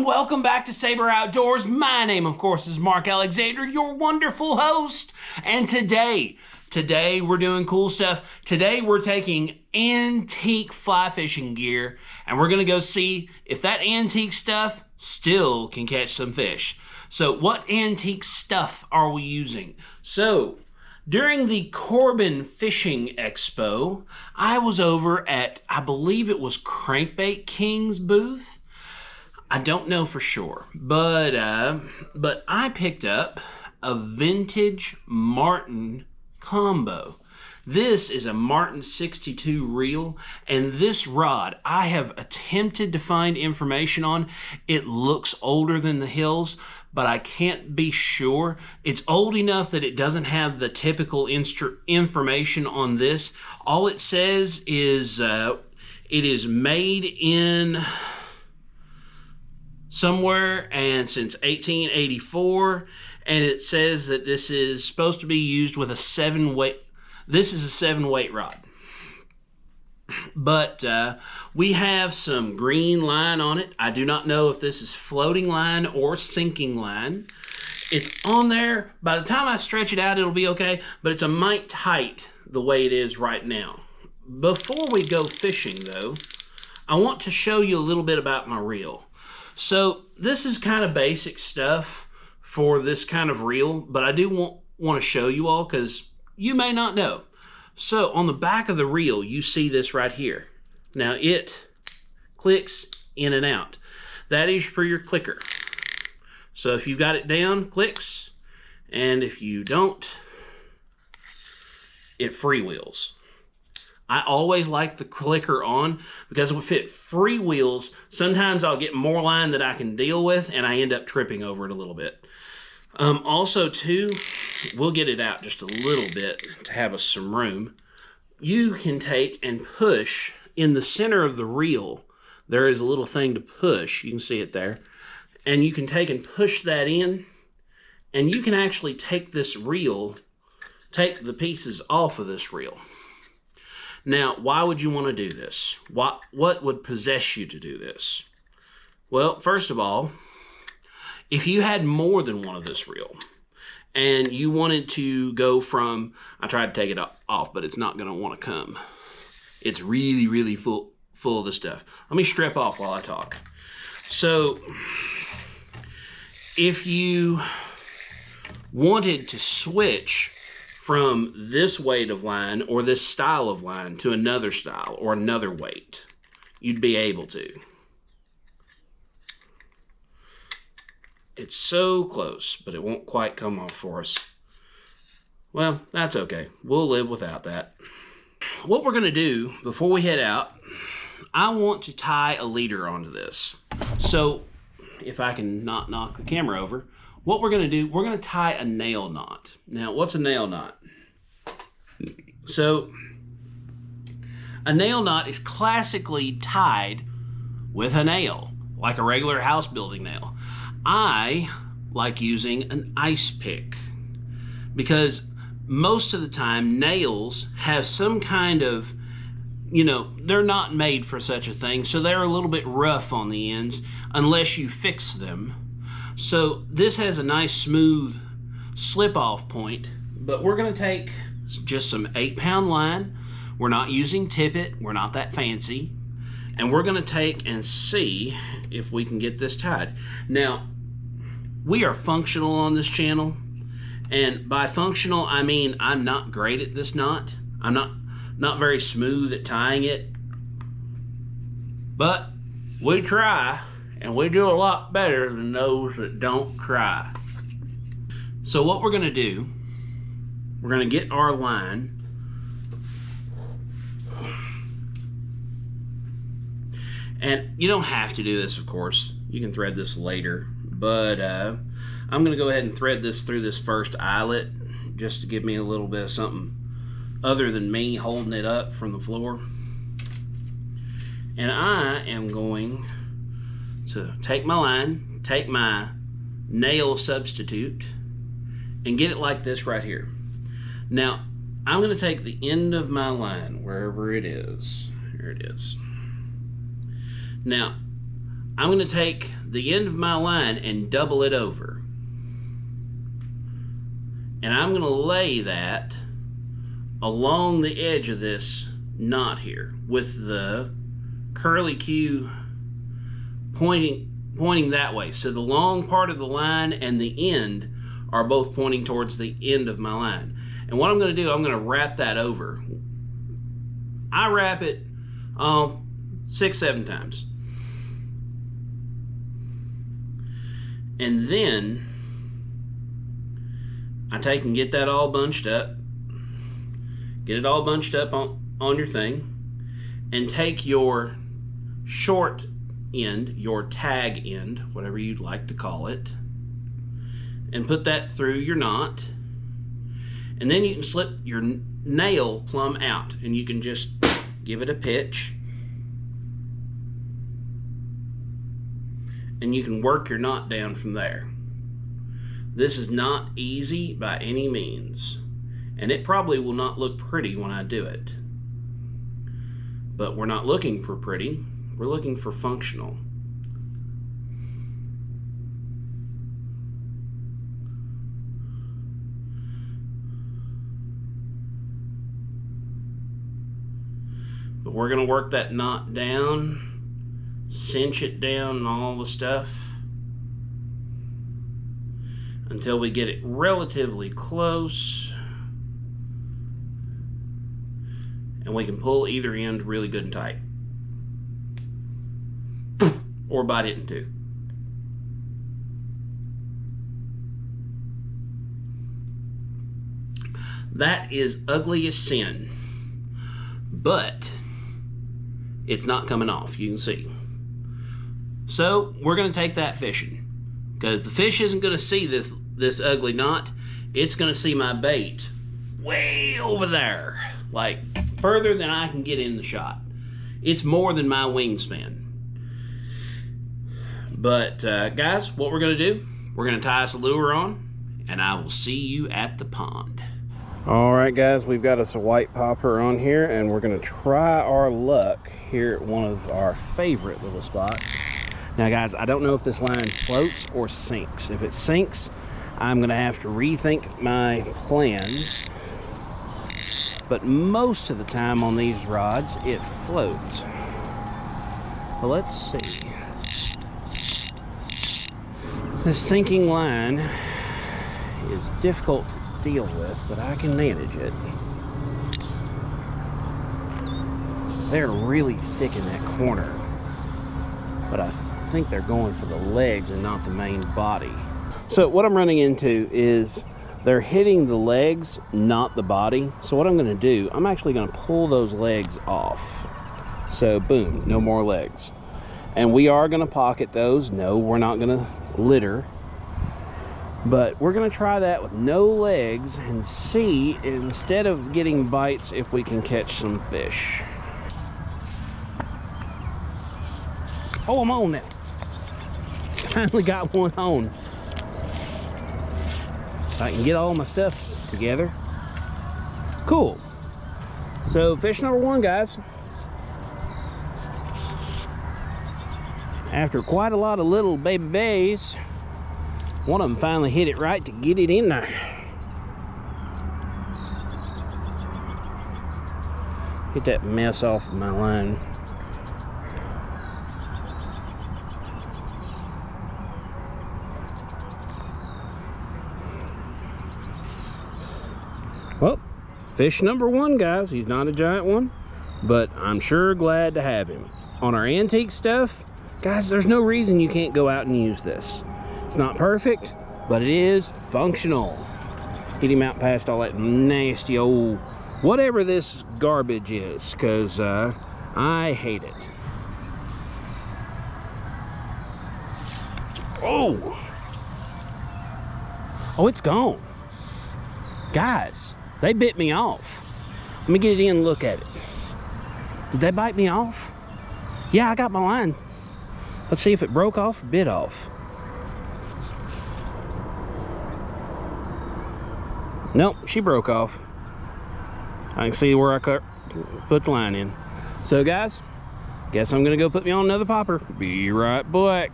and welcome back to Saber Outdoors. My name, of course, is Mark Alexander, your wonderful host. And today we're doing cool stuff. Today we're taking antique fly fishing gear, and we're gonna go see if that antique stuff still can catch some fish. So what antique stuff are we using? So during the Corbin Fishing Expo, I was over at, I believe it was Crankbait King's booth. I don't know for sure, but I picked up a vintage Martin combo. This is a Martin 62 reel, and this rod I have attempted to find information on. It looks older than the hills, but I can't be sure. It's old enough that it doesn't have the typical information on this. All it says is it is made in somewhere and since 1884, and it says that this is supposed to be used with a 7-weight. This is a 7-weight rod. But we have some green line on it. I do not know if this is floating line or sinking line. It's on there. By the time I stretch it out, it'll be okay, but it's a mite tight the way it is right now. Before we go fishing, though, I want to show you a little bit about my reel. So this is kind of basic stuff for this kind of reel, but I do want to show you all because you may not know. So on the back of the reel, you see this right here. Now it clicks in and out. That is for your clicker. So if you've got it down, clicks, and if you don't, it freewheels. I always like the clicker on because if it freewheels, sometimes I'll get more line that I can deal with and I end up tripping over it a little bit. Also too, we'll get it out just a little bit to have us some room. You can take and push in the center of the reel. There is a little thing to push. You can see it there. And you can take and push that in, and you can actually take this reel, take the pieces off of this reel. Now, why would you want to do this? What would possess you to do this? Well, first of all, if you had more than one of this reel and you wanted to go from, I tried to take it off, but it's not going to want to come. It's really, really full of this stuff. Let me strip off while I talk. So if you wanted to switch from this weight of line or this style of line to another style or another weight, you'd be able to. It's so close, but it won't quite come off for us. Well, that's okay. We'll live without that. What we're gonna do before we head out, I want to tie a leader onto this. So if I can not knock the camera over, what we're gonna do, we're gonna tie a nail knot. Now, what's a nail knot? So a nail knot is classically tied with a nail, like a regular house building nail. I like using an ice pick because most of the time nails have some kind of, they're not made for such a thing, so they're a little bit rough on the ends unless you fix them. So this has a nice smooth slip off point, but we're going to take just some 8-pound line. We're not using tippet, we're not that fancy, and we're going to take and see if we can get this tied. Now, we are functional on this channel, and by functional I mean I'm not great at this knot. I'm not very smooth at tying it, but we try, and we do a lot better than those that don't try. So what we're gonna do, we're gonna get our line, and you don't have to do this, of course. You can thread this later, but I'm gonna go ahead and thread this through this first eyelet just to give me a little bit of something other than me holding it up from the floor. And I am going to take my line, take my nail substitute, and get it like this right here. Now, I'm going to take the end of my line, wherever it is. Here it is. Now, I'm going to take the end of my line and double it over. And I'm going to lay that along the edge of this knot here with the curly Q pointing that way. So the long part of the line and the end are both pointing towards the end of my line. And what I'm going to do, I'm going to wrap that over. I wrap it 6-7 times. And then I take and get that all bunched up. Get it all bunched up on your thing. And take your short end, your tag end, whatever you'd like to call it, and put that through your knot. And then you can slip your nail plumb out, and you can just give it a pitch. And you can work your knot down from there. This is not easy by any means, and it probably will not look pretty when I do it. But we're not looking for pretty, we're looking for functional. But we're going to work that knot down, cinch it down and all the stuff until we get it relatively close. And we can pull either end really good and tight. Or bite it in two. That is ugly as sin. But it's not coming off, you can see. So we're going to take that fishing. Because the fish isn't going to see this ugly knot. It's going to see my bait way over there. Like further than I can get in the shot. It's more than my wingspan. But guys, what we're going to do, we're going to tie us a lure on, and I will see you at the pond. All right, guys, we've got us a white popper on here, and we're going to try our luck here at one of our favorite little spots. Now, guys, I don't know if this line floats or sinks. If it sinks, I'm going to have to rethink my plans. But most of the time on these rods, it floats. Well, let's see. This sinking line is difficult to deal with, but I can manage it. They're really thick in that corner, but I think they're going for the legs and not the main body. So what I'm running into is they're hitting the legs, not the body. So what I'm going to do, I'm actually going to pull those legs off. So boom, no more legs. And we are going to pocket those. No, we're not going to litter. But we're going to try that with no legs and see, instead of getting bites, if we can catch some fish. Oh, I'm on now. Finally got one on. If I can get all my stuff together. Cool. So fish number one, guys. After quite a lot of little baby bays, one of them finally hit it right to get it in there. Get that mess off of my line. Well, fish number one, guys. He's not a giant one, but I'm sure glad to have him. On our antique stuff, guys, there's no reason you can't go out and use this. It's not perfect, but it is functional. Get him out past all that nasty old whatever this garbage is, because I hate it. Oh! Oh, it's gone. Guys, they bit me off. Let me get it in and look at it. Did they bite me off? Yeah, I got my line. Let's see if it broke off or bit off. Nope, she broke off. I can see where I put the line in. So guys, Guess I'm gonna go put me on another popper. Be right back.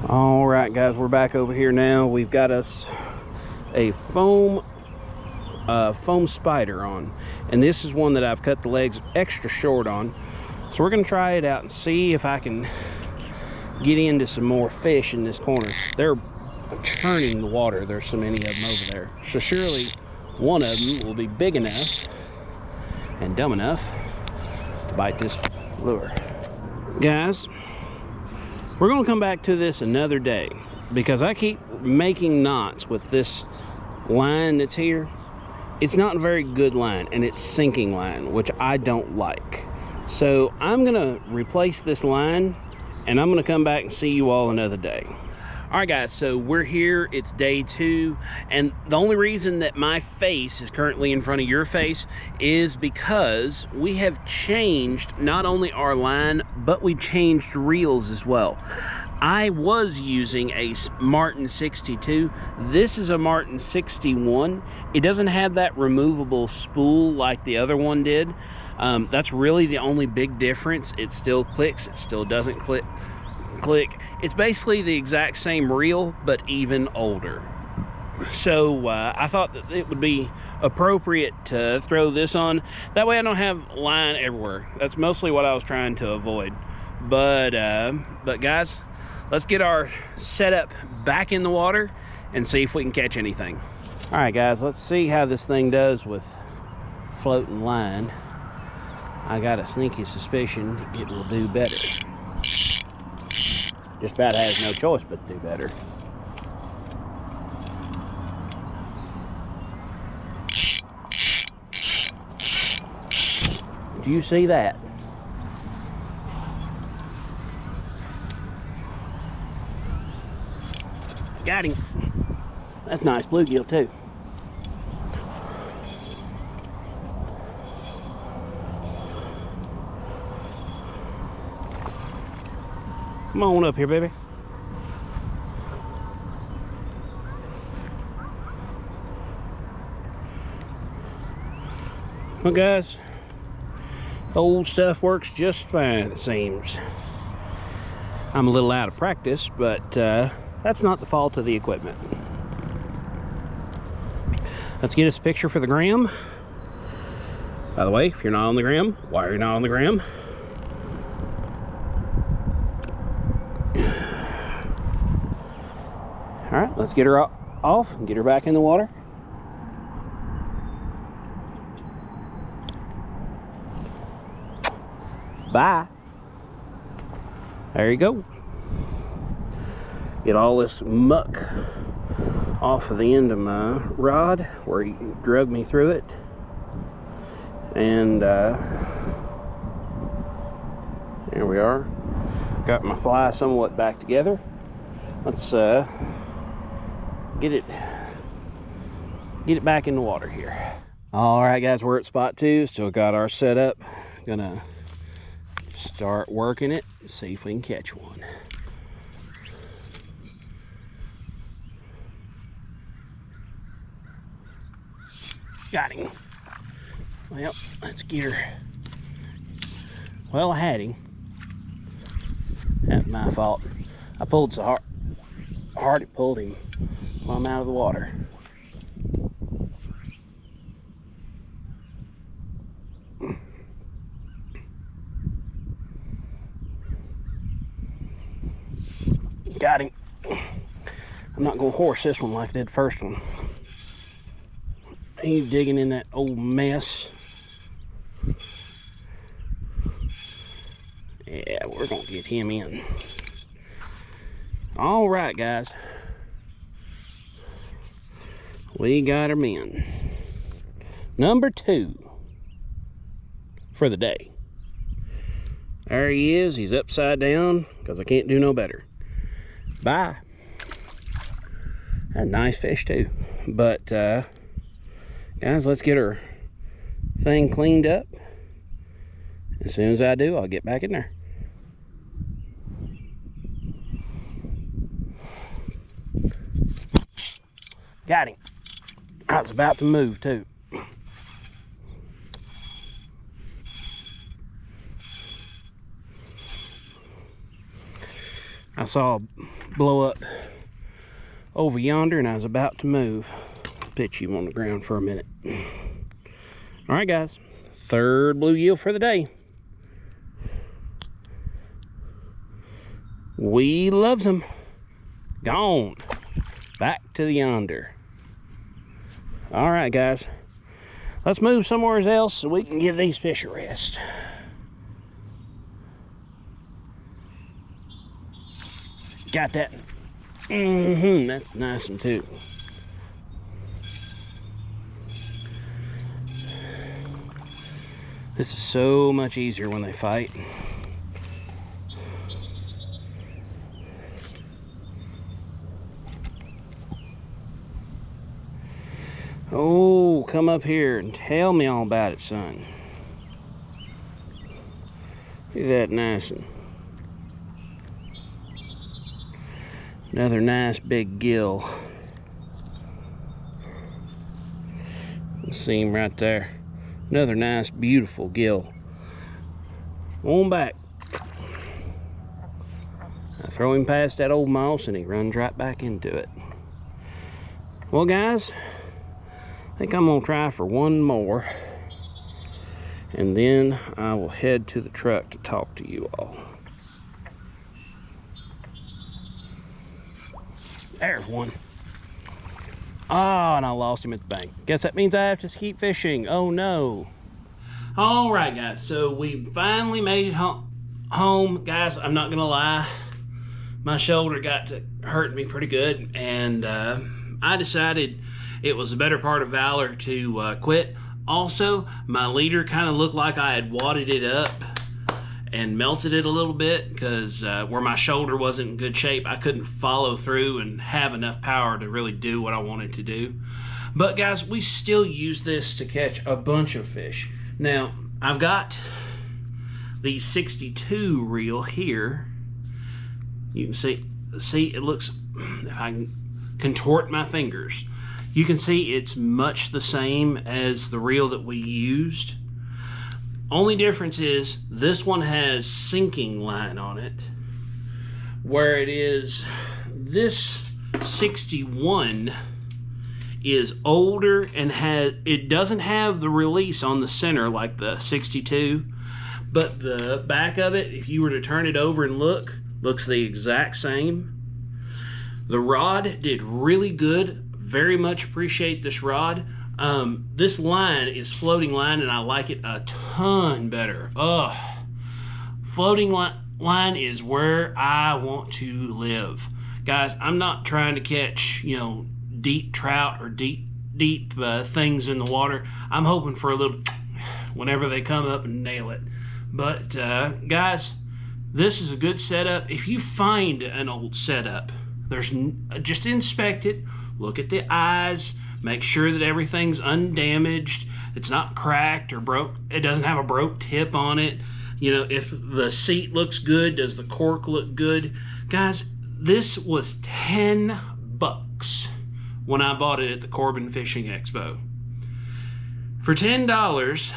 All right, guys, we're back over here now. We've got us a foam spider on, and this is one that I've cut the legs extra short on. So we're gonna try it out and see if I can get into some more fish in this corner. They're churning the water. There's so many of them over there. So surely one of them will be big enough and dumb enough to bite this lure. Guys, we're gonna come back to this another day because I keep making knots with this line that's here. It's not a very good line, and it's sinking line, which I don't like. So I'm gonna replace this line, and I'm gonna come back and see you all another day. All right, guys, so we're here. It's day 2, and the only reason that my face is currently in front of your face is because we have changed not only our line, but we changed reels as well. I was using a Martin 62. This is a Martin 61. It doesn't have that removable spool like the other one did. That's really the only big difference. It still clicks, it still doesn't click. It's basically the exact same reel, but even older. So I thought that it would be appropriate to throw this on. That way I don't have line everywhere. That's mostly what I was trying to avoid. But guys, let's get our setup back in the water and see if we can catch anything. All right, guys, let's see how this thing does with floating line. I got a sneaky suspicion it will do better. Just about has no choice but to do better. Do you see that? Got him. That's nice bluegill too. Come on up here, baby. Well, guys, old stuff works just fine, it seems. I'm a little out of practice, but that's not the fault of the equipment. Let's get us a picture for the gram. By the way, if you're not on the gram, why are you not on the gram? All right, let's get her off and get her back in the water. Bye. There you go. Get all this muck off of the end of my rod where he drug me through it. And there we are. Got my fly somewhat back together. Let's get it back in the water here. All right, guys, we're at spot 2. Still got our setup. Gonna start working it, see if we can catch one. Got him. Well, let's get her. Well, I had him. That's my fault. I pulled so hard it pulled him while I'm out of the water. Got him. I'm not gonna horse this one like I did the first one. He's digging in that old mess. Yeah, we're gonna get him in. All right, guys. We got him in. Number 2 for the day. There he is. He's upside down because I can't do no better. Bye. A nice fish too. But guys, let's get our thing cleaned up. As soon as I do, I'll get back in there. Got him. I was about to move too. I saw blow up over yonder, and I was about to move. Pitch you on the ground for a minute. All right, guys, third bluegill for the day. We loves them. Gone. Back to the yonder. All right, guys, let's move somewhere else so we can give these fish a rest. Got that. That's a nice one too. This is so much easier when they fight. Oh, come up here and tell me all about it, son. Look at that nice one. Another nice big gill. See him right there. Another nice, beautiful gill. On back. I throw him past that old moss and he runs right back into it. Well, guys, I think I'm gonna try for one more, and then I will head to the truck to talk to you all. There's one. Oh, and I lost him at the bank. Guess that means I have to keep fishing. Oh no. All right, guys, so we finally made it home. Guys, I'm not gonna lie, my shoulder got to hurt me pretty good, and I decided it was a better part of valor to quit. Also, my leader kind of looked like I had wadded it up and melted it a little bit, because where my shoulder wasn't in good shape, I couldn't follow through and have enough power to really do what I wanted to do. But guys, we still use this to catch a bunch of fish. Now, I've got the 62 reel here. You can see it looks, if I can contort my fingers, you can see it's much the same as the reel that we used. Only difference is this one has sinking line on it, where it is this 61 is older and it doesn't have the release on the center like the 62, but the back of it, if you were to turn it over and looks the exact same. The rod did really good. Very much appreciate this rod. This line is floating line, and I like it a ton better. Floating line is where I want to live. Guys, I'm not trying to catch, deep trout or deep things in the water. I'm hoping for a little whenever they come up and nail it. But guys, this is a good setup. If you find an old setup, just inspect it, look at the eyes, make sure that everything's undamaged, it's not cracked or broke, it doesn't have a broke tip on it. If the seat looks good, does the cork look good? Guys, this was $10 when I bought it at the Corbin Fishing Expo. For $10,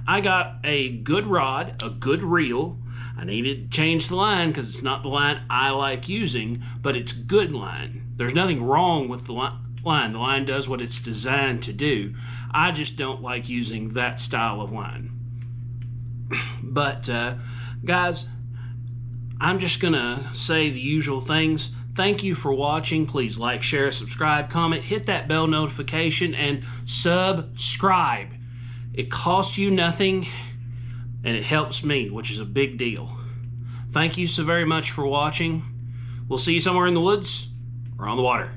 I got a good rod, a good reel. I needed to change the line because it's not the line I like using, but it's good line. There's nothing wrong with the line. The line does what it's designed to do. I just don't like using that style of line. But guys, I'm just gonna say the usual things. Thank you for watching. Please like, share, subscribe, comment, hit that bell notification, and subscribe. It costs you nothing, and it helps me, which is a big deal. Thank you so very much for watching. We'll see you somewhere in the woods or on the water.